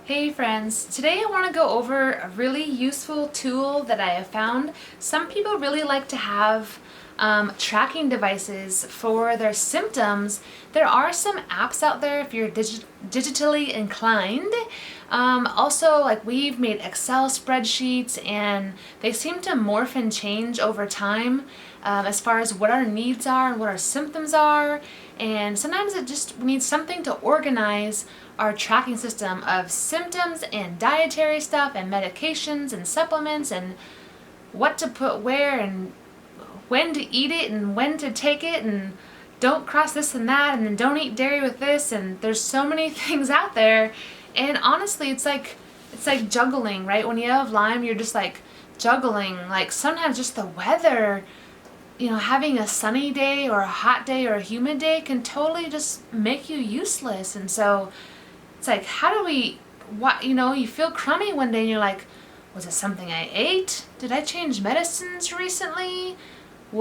Hey friends, today I want to go over a really useful tool that I have found. Some people really like to have tracking devices for their symptoms. There are some apps out there if you're digitally inclined. Also, like we've made Excel spreadsheets and they seem to morph and change over time as far as what our needs are and what our symptoms are. And sometimes it just needs something to organize our tracking system of symptoms and dietary stuff and medications and supplements and what to put where and when to eat it and when to take it and don't cross this and that and then don't eat dairy with this, and there's so many things out there. And honestly, it's like juggling, right? When you have Lyme, you're just like juggling. Like sometimes just the weather, having a sunny day or a hot day or a humid day can totally just make you useless. And so it's like, how do we, you feel crummy one day and you're like, was it something I ate? Did I change medicines recently? Did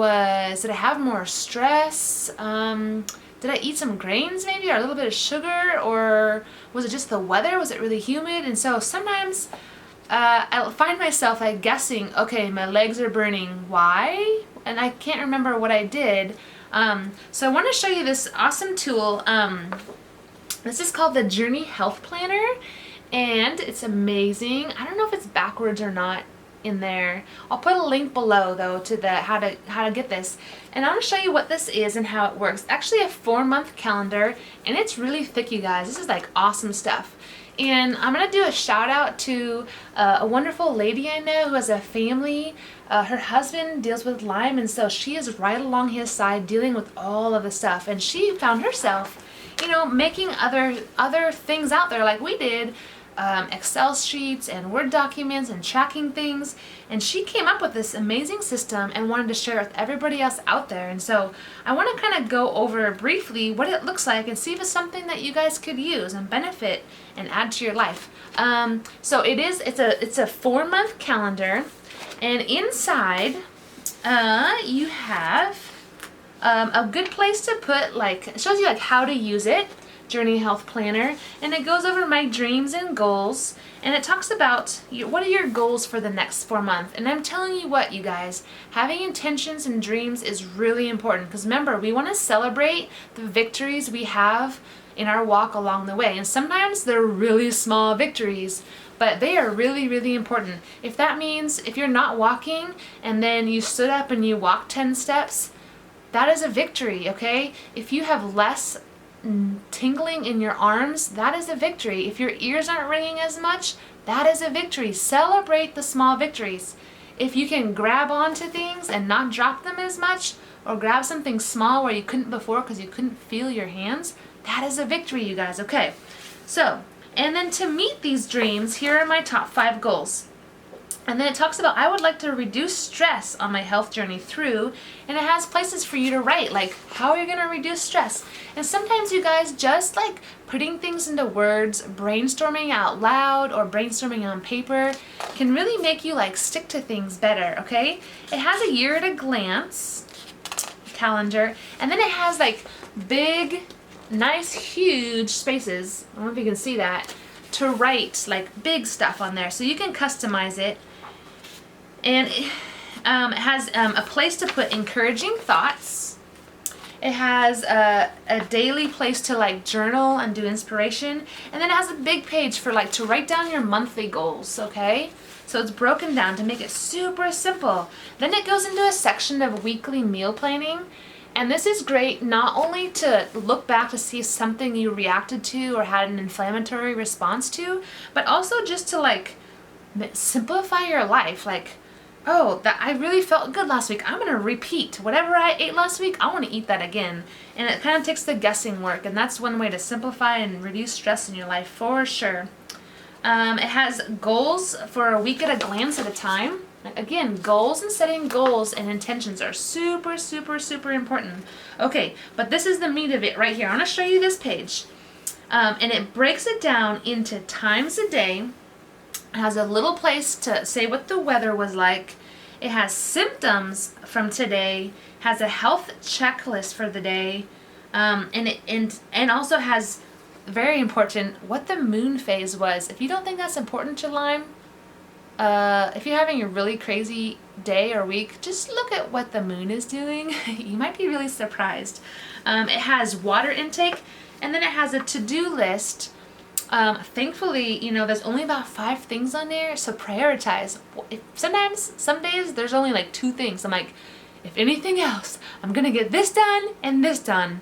I have more stress? Did I eat some grains maybe, or a little bit of sugar? Or was it just the weather? Was it really humid? And so sometimes I find myself like guessing, okay, my legs are burning. Why? And I can't remember what I did. So I want to show you this awesome tool. This is called the Journey Health Planner, and it's amazing. I don't know if it's backwards or not in there. I'll put a link below though to the how to get this. And I'm going to show you what this is and how it works. Actually a 4-month calendar, and it's really thick, you guys. This is like awesome stuff. And I'm going to do a shout out to a wonderful lady I know who has a family. Her husband deals with Lyme, and so she is right along his side dealing with all of the stuff. And she found herself, making other things out there like we did, Excel sheets and Word documents and tracking things. And she came up with this amazing system and wanted to share it with everybody else out there. And so I want to kind of go over briefly what it looks like and see if it's something that you guys could use and benefit and add to your life. So it's a 4-month calendar, and inside you have a good place to put, like, it shows you like how to use it, Journey Health Planner, and it goes over my dreams and goals, and it talks about what are your goals for the next 4 months. And I'm telling you what, you guys, having intentions and dreams is really important, because remember, we want to celebrate the victories we have in our walk along the way, and sometimes they're really small victories, but they are really, really important. If that means if you're not walking and then you stood up and you walked 10 steps, that is a victory, okay? If you have less tingling in your arms, that is a victory. If your ears aren't ringing as much, that is a victory. Celebrate the small victories. If you can grab onto things and not drop them as much, or grab something small where you couldn't before because you couldn't feel your hands, that is a victory, you guys, okay? So, and then to meet these dreams, here are my top 5 goals. And then it talks about, I would like to reduce stress on my health journey through, and it has places for you to write, like how are you going to reduce stress? And sometimes, you guys, just like putting things into words, brainstorming out loud or brainstorming on paper can really make you like stick to things better, okay? It has a year at a glance calendar, and then it has like big, nice, huge spaces, I don't know if you can see that, to write like big stuff on there, so you can customize it. And it has a place to put encouraging thoughts. It has a daily place to like journal and do inspiration. And then it has a big page for like to write down your monthly goals, okay? So it's broken down to make it super simple. Then it goes into a section of weekly meal planning. And this is great not only to look back to see something you reacted to or had an inflammatory response to, but also just to like simplify your life. Like, oh, that I really felt good last week. I'm going to repeat whatever I ate last week. I want to eat that again. And it kind of takes the guessing work, and that's one way to simplify and reduce stress in your life for sure. It has goals for a week at a glance at a time. Again, goals and setting goals and intentions are super, super, super important. Okay, but this is the meat of it right here. I want to show you this page. And it breaks it down into times a day. It has a little place to say what the weather was like. It has symptoms from today. Has a health checklist for the day. And also has very important, what the moon phase was. If you don't think that's important to Lyme, if you're having a really crazy day or week, just look at what the moon is doing. You might be really surprised. It has water intake, and then it has a to-do list. Thankfully, there's only about 5 things on there, so prioritize. Sometimes, some days, there's only like 2 things. I'm like, if anything else, I'm gonna get this done and this done.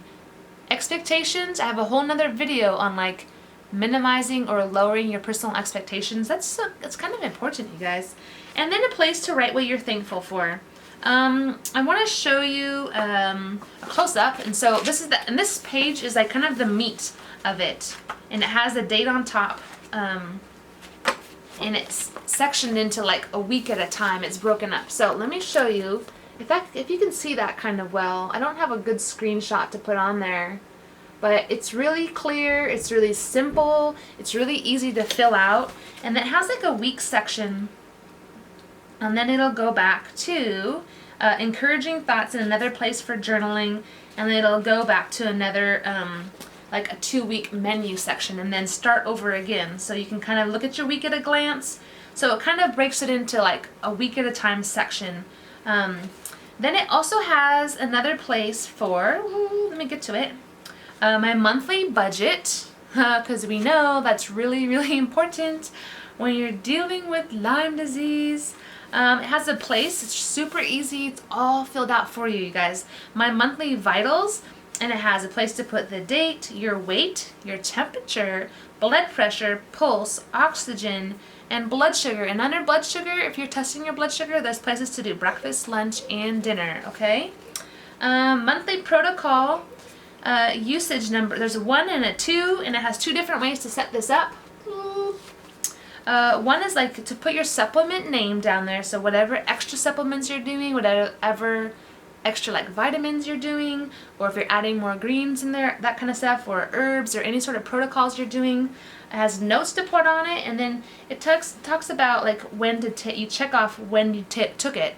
Expectations, I have a whole nother video on like minimizing or lowering your personal expectations. That's kind of important, you guys. And then a place to write what you're thankful for. I want to show you a close-up, and so and this page is like kind of the meat of it, and it has a date on top, and it's sectioned into like a week at a time. It's broken up. So let me show you if you can see that kind of well. I don't have a good screenshot to put on there, but it's really clear, it's really simple, it's really easy to fill out, and it has like a week section, and then it'll go back to encouraging thoughts in another place for journaling, and then it'll go back to another like a 2-week menu section, and then start over again. So you can kind of look at your week at a glance. So it kind of breaks it into like a week at a time section. Then it also has another place for, let me get to it, my monthly budget, because we know that's really, really important when you're dealing with Lyme disease. It has a place, it's super easy, it's all filled out for you, you guys. My monthly vitals, and it has a place to put the date, your weight, your temperature, blood pressure, pulse, oxygen, and blood sugar. And under blood sugar, if you're testing your blood sugar, there's places to do breakfast, lunch, and dinner, okay? Monthly protocol, usage number, there's a 1 and a 2, and it has 2 different ways to set this up. One is like to put your supplement name down there, so whatever extra supplements you're doing, whatever extra like vitamins you're doing, or if you're adding more greens in there, that kind of stuff, or herbs, or any sort of protocols you're doing. It has notes to put on it, and then it talks about like when to you check off when you took it.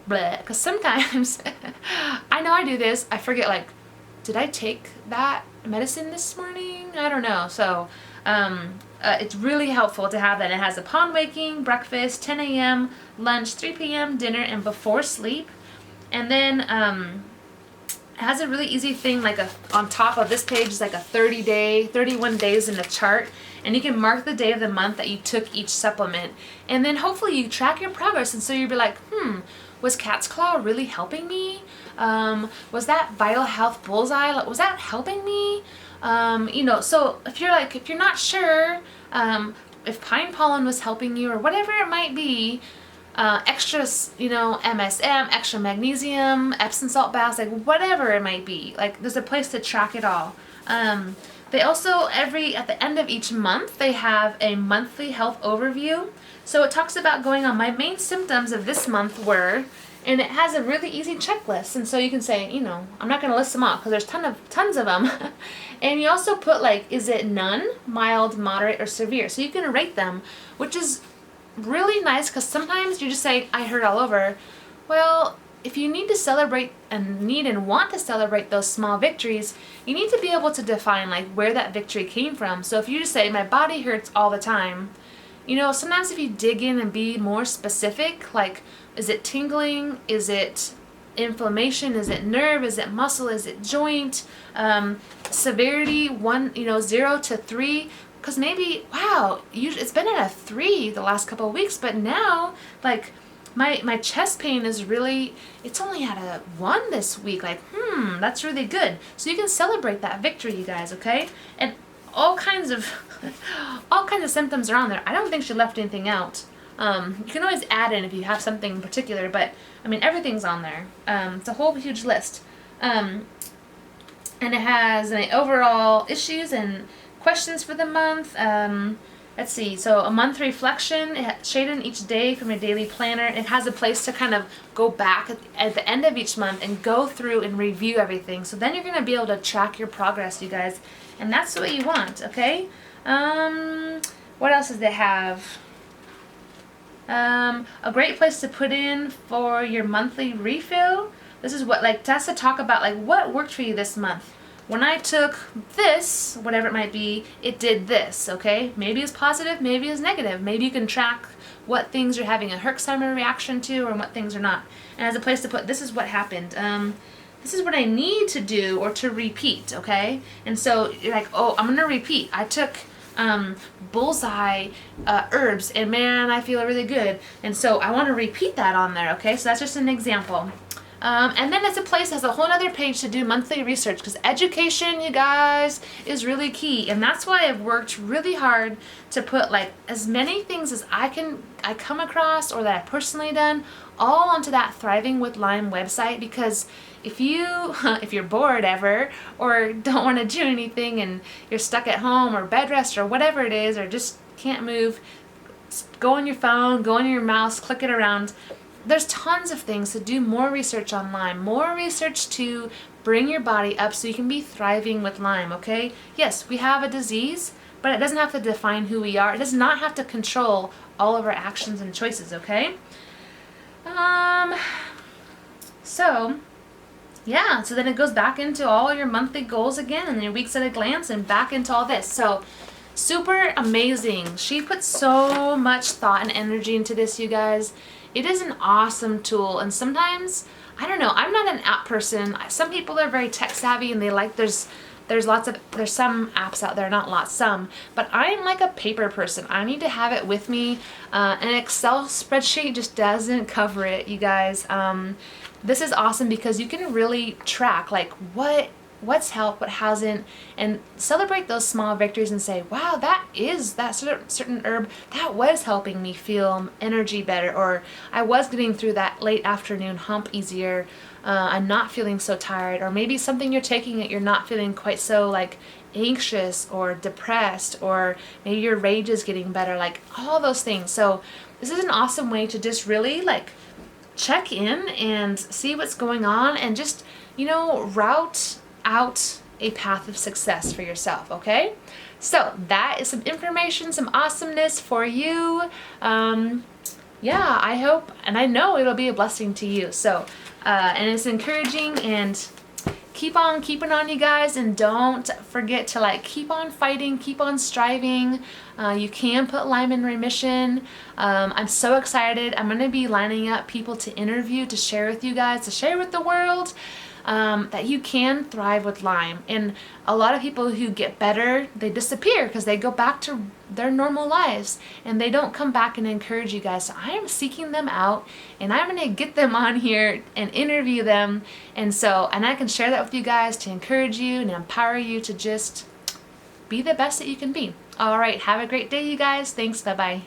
Because sometimes, I know I do this, I forget like, did I take that medicine this morning? I don't know. So it's really helpful to have that. It has upon waking, breakfast, 10 a.m., lunch, 3 p.m., dinner, and before sleep. And then it has a really easy thing, like on top of this page is like a 31 days in a chart, and you can mark the day of the month that you took each supplement, and then hopefully you track your progress, and so you'll be like, was Cat's Claw really helping me? Was that Vital Health Bullseye, was that helping me? So if you're not sure if pine pollen was helping you or whatever it might be, extra, MSM, extra magnesium, Epsom salt baths, like whatever it might be. Like there's a place to track it all. They also, at the end of each month, they have a monthly health overview. So it talks about going on, my main symptoms of this month were, and it has a really easy checklist. And so you can say, I'm not going to list them all because there's tons of them. And you also put like, is it none, mild, moderate, or severe? So you can rate them, which is really nice, because sometimes you just say, I hurt all over. Well, if you need to celebrate and want to celebrate those small victories, you need to be able to define like where that victory came from. So if you just say, my body hurts all the time, sometimes if you dig in and be more specific, like, is it tingling? Is it inflammation? Is it nerve? Is it muscle? Is it joint? Severity, 0 to 3. Because maybe, wow, it's been at a 3 the last couple of weeks, but now, like, my chest pain is really, it's only at a 1 this week. Like, that's really good. So you can celebrate that victory, you guys, okay? And all kinds of symptoms are on there. I don't think she left anything out. You can always add in if you have something in particular, but, everything's on there. It's a whole huge list. And it has overall issues and questions for the month. Let's see, so a month reflection, shaded in each day from your daily planner. It has a place to kind of go back at the end of each month and go through and review everything. So then you're going to be able to track your progress, you guys. And that's what you want, okay? What else does it have? A great place to put in for your monthly refill. This is what, that's to talk about, what worked for you this month. when I took this, whatever it might be, it did this, okay? Maybe it's positive, maybe it's negative. Maybe you can track what things you're having a Herxheimer reaction to and what things are not. And as a place to put, this is what happened. This is what I need to do or to repeat, okay? And so you're like, oh, I'm gonna repeat. I took bullseye herbs, and man, I feel really good. And so I want to repeat that on there, okay? So that's just an example. And then as a place has a whole other page to do monthly research, because education, you guys, is really key. And that's why I've worked really hard to put like as many things as I come across or that I've personally done all onto that Thriving with Lyme website, because if you're bored ever or don't want to do anything and you're stuck at home or bed rest or whatever it is, or just can't move, go on your phone, go on your mouse, click it around. There's tons of things to do more research on Lyme, more research to bring your body up so you can be thriving with Lyme, okay? Yes, we have a disease, but it doesn't have to define who we are. It does not have to control all of our actions and choices, okay? So then it goes back into all your monthly goals again and your weeks at a glance and back into all this. So super amazing. She put so much thought and energy into this, you guys. It is an awesome tool, and sometimes, I don't know, I'm not an app person. Some people are very tech savvy and they like, there's some apps out there, not lots, some, but I'm like a paper person. I need to have it with me. An Excel spreadsheet just doesn't cover it, you guys. This is awesome because you can really track like what's helped, what hasn't, and celebrate those small victories and say, wow, that certain herb, that was helping me feel energy better, or I was getting through that late afternoon hump easier. I'm not feeling so tired, or maybe something you're taking that you're not feeling quite so like anxious or depressed, or maybe your rage is getting better, like all those things. So this is an awesome way to just really like check in and see what's going on and just, route out a path of success for yourself, okay? So that is some information, some awesomeness for you. I hope and I know it'll be a blessing to you. So, and it's encouraging, and keep on keeping on, you guys, and don't forget to like keep on fighting, keep on striving. You can put Lyme in remission. I'm so excited. I'm going to be lining up people to interview, to share with you guys, to share with the world. That you can thrive with Lyme. And a lot of people who get better, they disappear because they go back to their normal lives and they don't come back and encourage you guys. So I am seeking them out, and I'm going to get them on here and interview them. And I can share that with you guys to encourage you and empower you to just be the best that you can be. All right, have a great day, you guys. Thanks. Bye-bye.